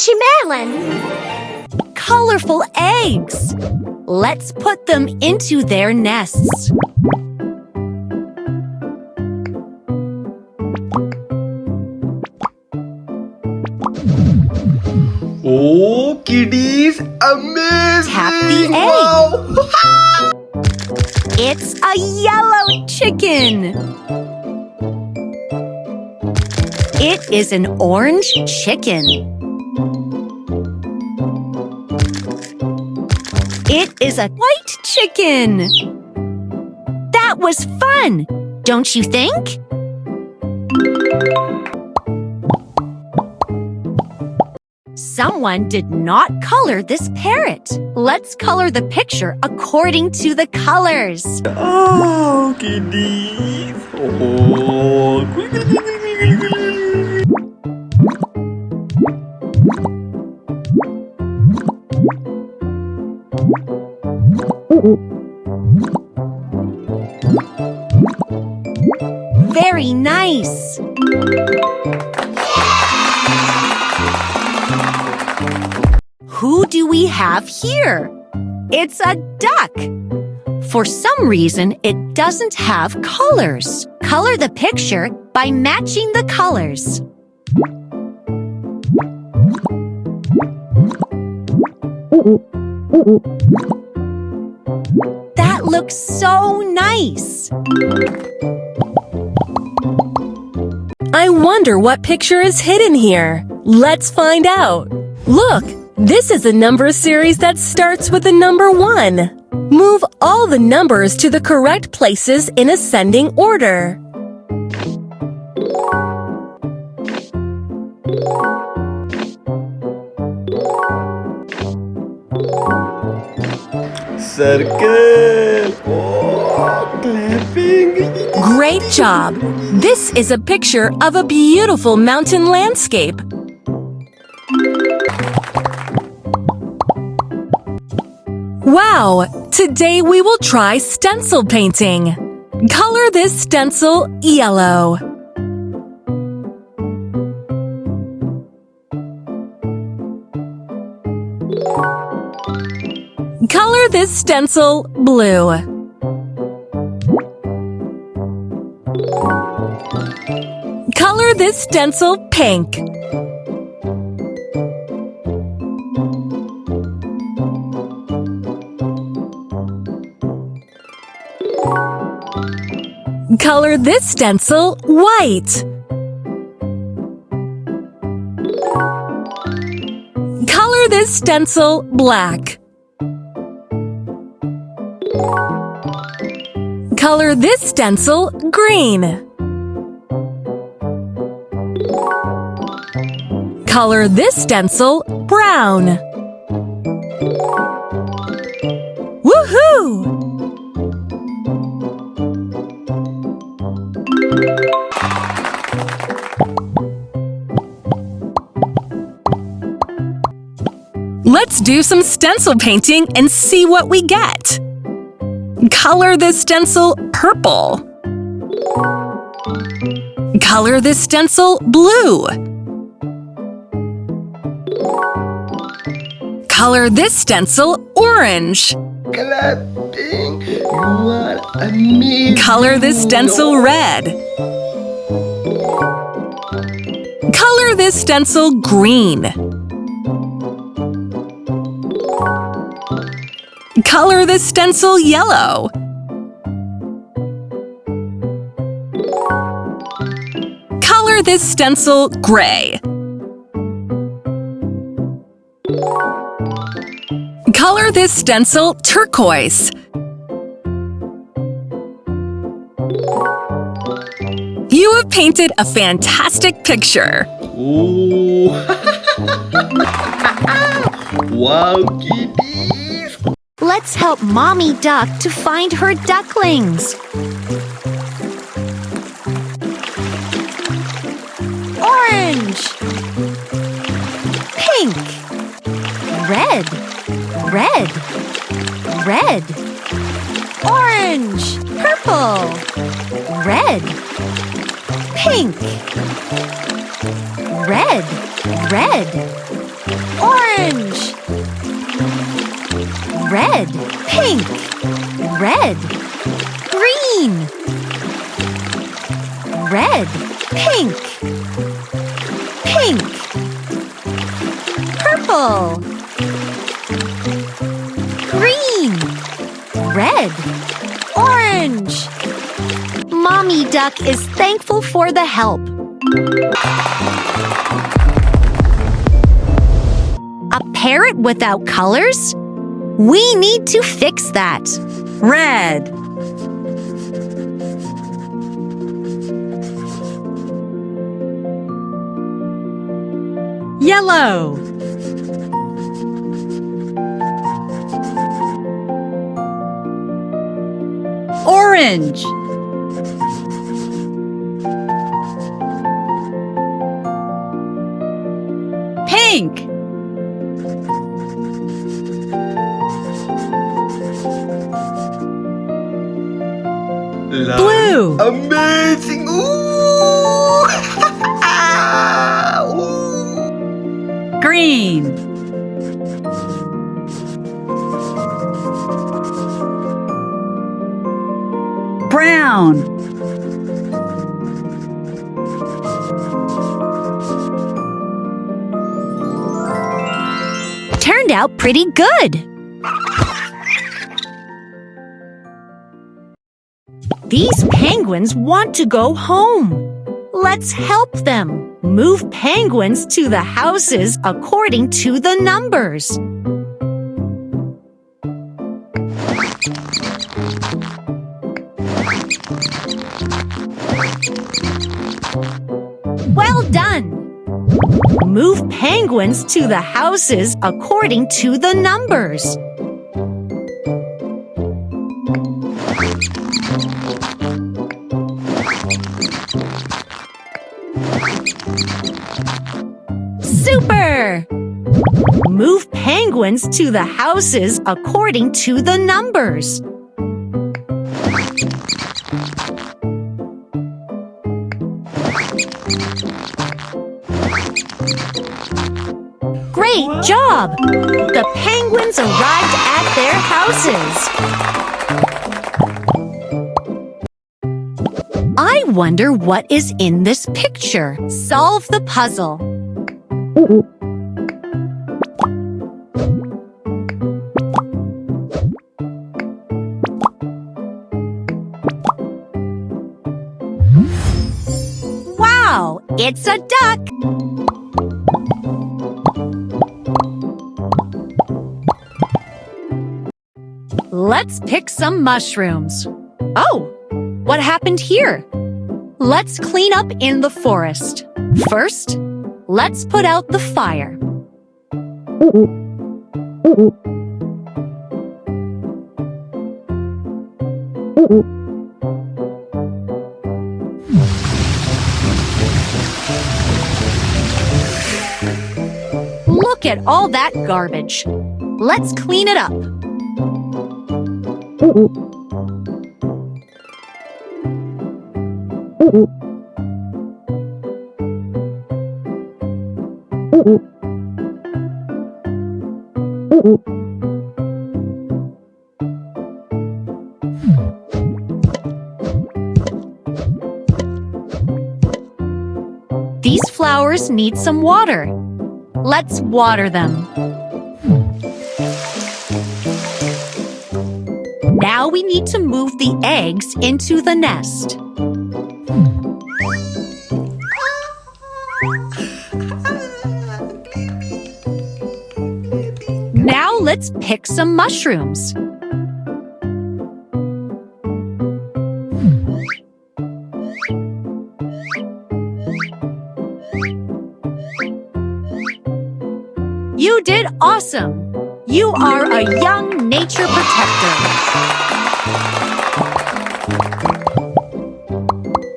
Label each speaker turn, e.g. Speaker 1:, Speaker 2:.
Speaker 1: Mishimelon.
Speaker 2: Colorful eggs. Let's put them into their nests.
Speaker 3: Oh, kiddies, amazing!
Speaker 2: Tap the egg.
Speaker 3: Wow.
Speaker 2: It's a yellow chicken. It is an orange chicken. It is a white chicken. That was fun, don't you think? Someone did not color this parrot. Let's color the picture according to the colors.
Speaker 3: Oh, kiddies. Oh,
Speaker 2: Very nice. Who do we have here? It's a duck. For some reason, it doesn't have colors. Color the picture by matching the colors. That looks so nice.
Speaker 4: I wonder what picture is hidden here. Let's find out. Look, this is a number series that starts with the number 1. Move all the numbers to the correct places in ascending order.
Speaker 3: circle. Oh, clapping.
Speaker 4: Great job! This is a picture of a beautiful mountain landscape. Wow! Today we will try stencil painting. Color this stencil yellow. Color this stencil blue. Color this stencil pink. Color this stencil white. Color this stencil black. Color this stencil green. Color this stencil brown. Woohoo! Let's do some stencil painting and see what we get. Color this stencil purple. Color this stencil blue. Color this stencil orange.
Speaker 3: Clapping. You are amazing.
Speaker 4: Color this stencil red. Color this stencil green. Color this stencil yellow. Color this stencil gray. Color this stencil turquoise. You have painted a fantastic picture.
Speaker 3: Oh. Wow, kitties.
Speaker 2: Let's help Mommy Duck to find her ducklings. Orange, pink, red, red, red, orange, purple, red, pink, red, red, orange, red, pink, red, green, red, pink, pink, purple, green, red, orange. Mommy Duck is thankful for the help. A parrot without colors? We need to fix that.
Speaker 1: Red, yellow, orange, pink, blue,
Speaker 3: Amazing! Ooh! Ooh!
Speaker 1: green, brown,
Speaker 2: Turned out pretty good. These penguins want to go home. Let's help them. Move penguins to the houses according to the numbers. Well done. Move penguins to the houses according to the numbers. Super! Move penguins to the houses according to the numbers. Great job! The penguins arrived at their houses. I wonder what is in this picture. Solve the puzzle. Wow, it's a duck. Let's pick some mushrooms. Oh, what happened here? Let's clean up in the forest. First, let's put out the fire. Look at all that garbage. Let's clean it up. These flowers need some water. Let's water them. Now we need to move the eggs into the nest. Now let's pick some mushrooms. You did awesome! You are a young nature protector.